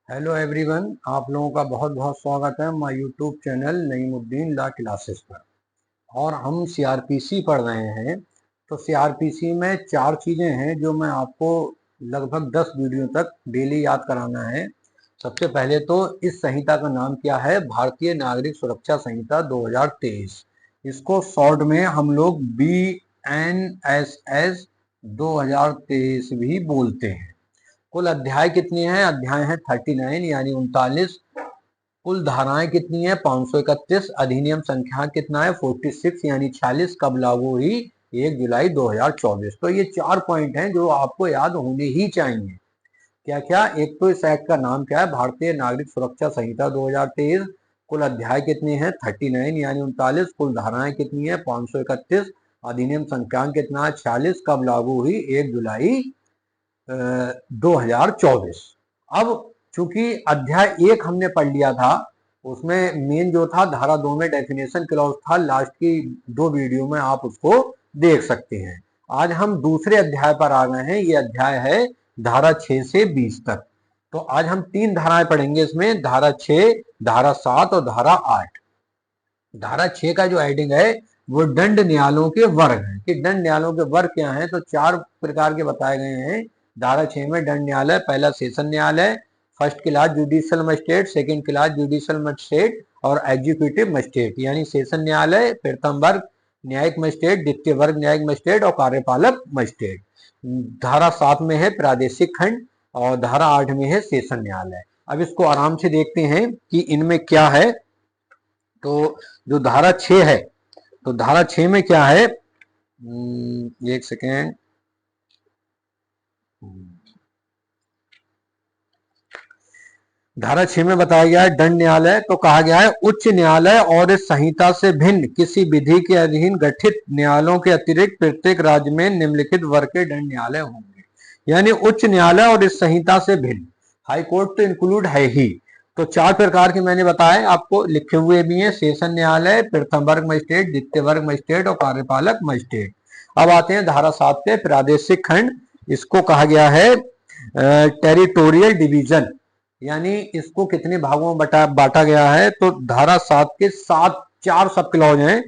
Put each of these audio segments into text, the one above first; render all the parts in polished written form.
Hello everyone, आप लोगों का बहुत बहुत स्वागत है माय यूट्यूब चैनल नईमुद्दीन ला क्लासेस पर। और हम सीआरपीसी पढ़ रहे हैं। तो सीआरपीसी में 4 चीज़ें हैं जो मैं आपको लगभग 10 वीडियो तक डेली याद कराना है। सबसे पहले तो इस संहिता का नाम क्या है? भारतीय नागरिक सुरक्षा संहिता 2023। इसको शॉर्ट में हम लोग BNSS 2023 भी बोलते हैं। कुल अध्याय कितने हैं? अध्याय है 39 यानी 39। कुल धाराएं कितनी है? 531। अधिनियम संख्या कितना है? 46 यानी 46। कब लागू हुई? 1 जुलाई 2024। तो ये 4 पॉइंट हैं जो आपको याद होने ही चाहिए। क्या क्या? एक तो इस एक्ट का नाम क्या है? भारतीय नागरिक सुरक्षा संहिता 2023। कुल अध्याय कितने हैं? 39 यानी 39। कुल धाराएं कितनी है? 531। अधिनियम संख्या कितना है? 46। कब लागू हुई? 1 जुलाई 2024। अब चूंकि अध्याय 1 हमने पढ़ लिया था, उसमें मेन जो था धारा 2 में डेफिनेशन क्लॉज था। लास्ट की 2 वीडियो में आप उसको देख सकते हैं। आज हम दूसरे अध्याय पर आ गए हैं। ये अध्याय है धारा 6 से 20 तक। तो आज हम 3 धाराएं पढ़ेंगे इसमें, धारा 6, धारा 7 और धारा 8। धारा 6 का जो हेडिंग है वो दंड न्यायालयों के वर्ग है कि दंड न्यायालयों के वर्ग क्या हैं। तो 4 प्रकार के बताए गए हैं धारा 6 में। दंड न्यायालय, पहला सेशन न्यायालय, first class judicial magistrate, second class judicial magistrate और एग्जीक्यूटिव मजिस्ट्रेट यानी सेशन न्यायालय, प्रथम वर्ग न्यायिक मजिस्ट्रेट, द्वितीय वर्ग न्यायिक मजिस्ट्रेट और कार्यपालक मजिस्ट्रेट। धारा 7 में है प्रादेशिक खंड और धारा 8 में है सेशन न्यायालय। अब इसको आराम से देखते हैं कि इनमें क्या है। तो जो धारा 6 है, तो धारा 6 में क्या है? एक सेकेंड। धारा 6 में बताया गया है दंड न्यायालय। तो कहा गया है उच्च न्यायालय और इस संहिता से भिन्न किसी विधि के अधीन गठित न्यायालयों के अतिरिक्त प्रत्येक राज्य में निम्नलिखित वर्ग के दंड न्यायालय होंगे। यानी उच्च न्यायालय और इस संहिता से भिन्न, हाई कोर्ट तो इंक्लूड है ही। तो 4 प्रकार के मैंने बताए आपको, लिखे हुए भी हैं। सेशन न्यायालय, प्रथम वर्ग मजिस्ट्रेट, द्वितीय वर्ग मजिस्ट्रेट और कार्यपालक मजिस्ट्रेट। अब आते हैं धारा 7 पे, प्रादेशिक खंड। इसको कहा गया है टेरिटोरियल डिवीजन, यानी इसको कितने भागों में बांटा गया है। तो धारा 7 के 4 सब क्लॉज हैं।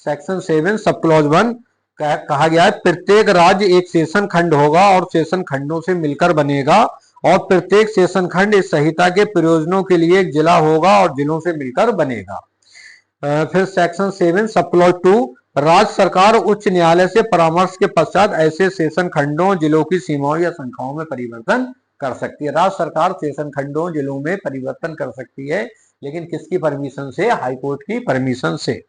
सेक्शन 7 सब क्लॉज 1 कहा गया है प्रत्येक राज्य एक सेशन खंड होगा और सेशन खंडों से मिलकर बनेगा और प्रत्येक सेशन खंड इस संहिता के प्रयोजनों के लिए एक जिला होगा और जिलों से मिलकर बनेगा। फिर सेक्शन 7 सब क्लॉज 2, राज्य सरकार उच्च न्यायालय से परामर्श के पश्चात ऐसे सेशन खंडों जिलों की सीमाओं या संख्याओं में परिवर्तन कर सकती है। राज्य सरकार सेशन खंडों जिलों में परिवर्तन कर सकती है, लेकिन किसकी परमिशन से? हाईकोर्ट की परमिशन से।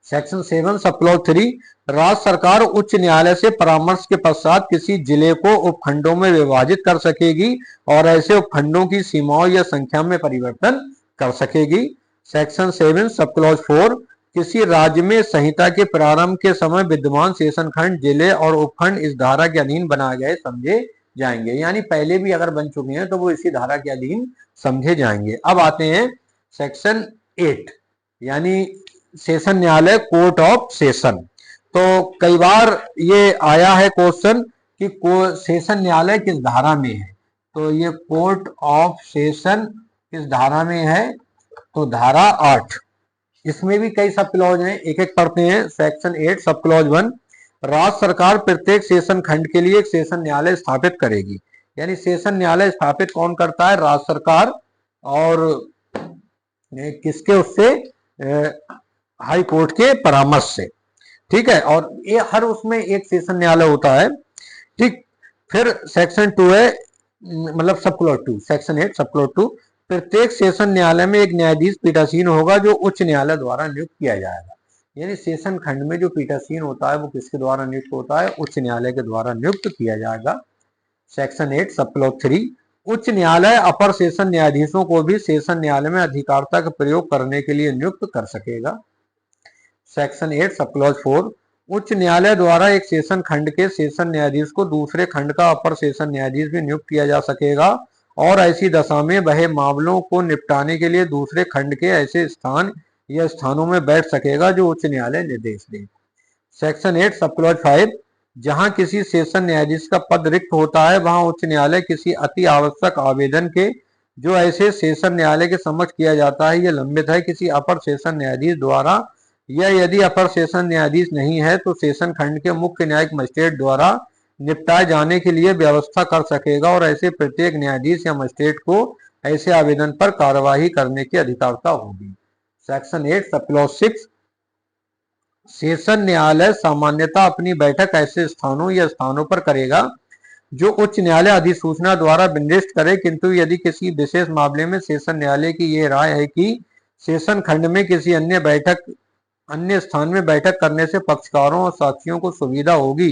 सेक्शन 7 सब क्लॉज 3, राज्य सरकार उच्च न्यायालय से परामर्श के पश्चात किसी जिले को उपखंडों में विभाजित कर सकेगी और ऐसे उपखंडों की सीमाओं या संख्या में परिवर्तन कर सकेगी। सेक्शन 7 सब क्लॉज 4, किसी राज्य में संहिता के प्रारंभ के समय विद्यमान सेशन खंड, जिले और उपखंड इस धारा के अधीन बनाए गए समझे जाएंगे। यानी पहले भी अगर बन चुके हैं तो वो इसी धारा के अधीन समझे जाएंगे। अब आते हैं सेक्शन 8 यानी सेशन न्यायालय, कोर्ट ऑफ सेशन। तो कई बार ये आया है क्वेश्चन कि सेशन न्यायालय किस धारा में है। तो ये कोर्ट ऑफ सेशन किस धारा में है? तो धारा 8। इसमें भी कई सब क्लॉज हैं, एक एक पढ़ते हैं। सेक्शन 8 सब क्लॉज 1, राज्य सरकार प्रत्येक सेशन खंड के लिए एक सेशन न्यायालय स्थापित करेगी। यानी सेशन न्यायालय स्थापित कौन करता है? राज्य सरकार। और किसके? उससे हाई कोर्ट के परामर्श से। ठीक है, और ये हर उसमें एक सेशन न्यायालय होता है। ठीक। फिर सेक्शन 2 है, मतलब sub clause 2, section 8 sub clause 2, प्रत्येक सेशन न्यायालय में एक न्यायाधीश पीठासीन होगा जो उच्च न्यायालय द्वारा नियुक्त किया जाएगा। यानी सेशन खंड में जो पीठासीन होता है वो किसके द्वारा नियुक्त होता है? उच्च न्यायालय के द्वारा नियुक्त किया जाएगा। सेक्शन 8 सब क्लॉज 3, उच्च न्यायालय अपर सेशन न्यायाधीशों को भी सेशन न्यायालय में अधिकारिता का प्रयोग करने के लिए नियुक्त कर सकेगा। सेक्शन 8 सब क्लॉज 4, उच्च न्यायालय द्वारा एक सेशन खंड के सेशन न्यायाधीश को दूसरे खंड का अपर सेशन न्यायाधीश भी नियुक्त किया जा सकेगा और ऐसी दशा में वह मामलों को निपटाने के लिए दूसरे खंड के ऐसे स्थान या स्थानों में बैठ सकेगा जो उच्च न्यायालय निर्देश दे। सेक्शन 8 सब क्लॉज 5, जहां किसी सेशन न्यायाधीश का पद रिक्त होता है वहां उच्च न्यायालय किसी अति आवश्यक आवेदन के जो ऐसे सेशन न्यायालय के समक्ष किया जाता है यह लंबित है किसी अपर सेशन न्यायाधीश द्वारा, या यदि अपर सेशन न्यायाधीश नहीं है तो सेशन खंड के मुख्य न्यायिक मजिस्ट्रेट द्वारा निपटाए जाने के लिए व्यवस्था कर सकेगा, और ऐसे प्रत्येक न्यायाधीश या मजिस्ट्रेट को ऐसे आवेदन पर कार्यवाही करने की अधिकारता होगी। सेक्शन 8 सब क्लॉज 6, सेशन न्यायालय सामान्यतः अपनी बैठक ऐसे स्थानों या स्थानों पर करेगा जो उच्च न्यायालय अधिसूचना द्वारा विनिर्दिष्ट करे, किंतु यदि किसी विशेष मामले में सेशन न्यायालय की यह राय है कि सेशन खंड में किसी अन्य स्थान में बैठक करने से पक्षकारों और साक्षियों को सुविधा होगी,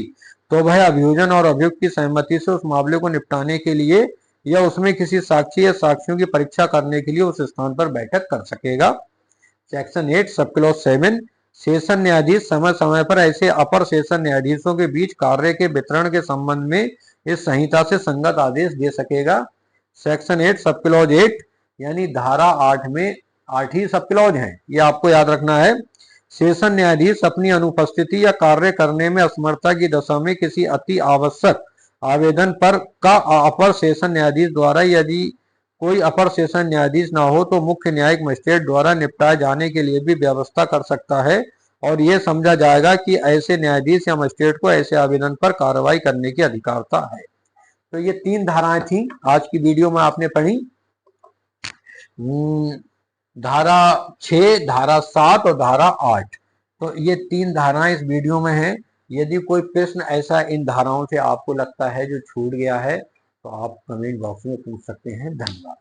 तो वह अभियोजन और अभियुक्त की सहमति से उस मामले को निपटाने के लिए या उसमें किसी साक्षी या साक्षियों की परीक्षा करने के लिए उस स्थान पर बैठक कर सकेगा। सेक्शन 8 सब क्लॉज 7, सेशन न्यायाधीश समय समय पर ऐसे अपर सेशन न्यायाधीशों के बीच कार्य के वितरण के संबंध में इस संहिता से संगत आदेश दे सकेगा। सेक्शन 8 सब क्लॉज 8 यानी धारा 8 में 8 ही सब क्लॉज है, ये आपको याद रखना है। सेशन न्यायाधीश अपनी अनुपस्थिति या कार्य करने में असमर्थता की दशा में किसी अति आवश्यक आवेदन पर का अपर सेशन न्यायाधीश द्वारा, यदि कोई अपर सेशन न्यायाधीश न हो तो मुख्य न्यायिक मजिस्ट्रेट द्वारा निपटाए जाने के लिए भी व्यवस्था कर सकता है, और यह समझा जाएगा कि ऐसे न्यायाधीश या मजिस्ट्रेट को ऐसे आवेदन पर कार्रवाई करने की अधिकारता है। तो ये 3 धाराएं थी आज की वीडियो में आपने पढ़ी, धारा 6, धारा 7 और धारा 8। तो ये 3 धाराएं इस वीडियो में हैं। यदि कोई प्रश्न ऐसा इन धाराओं से आपको लगता है जो छूट गया है तो आप कमेंट बॉक्स में पूछ सकते हैं। धन्यवाद।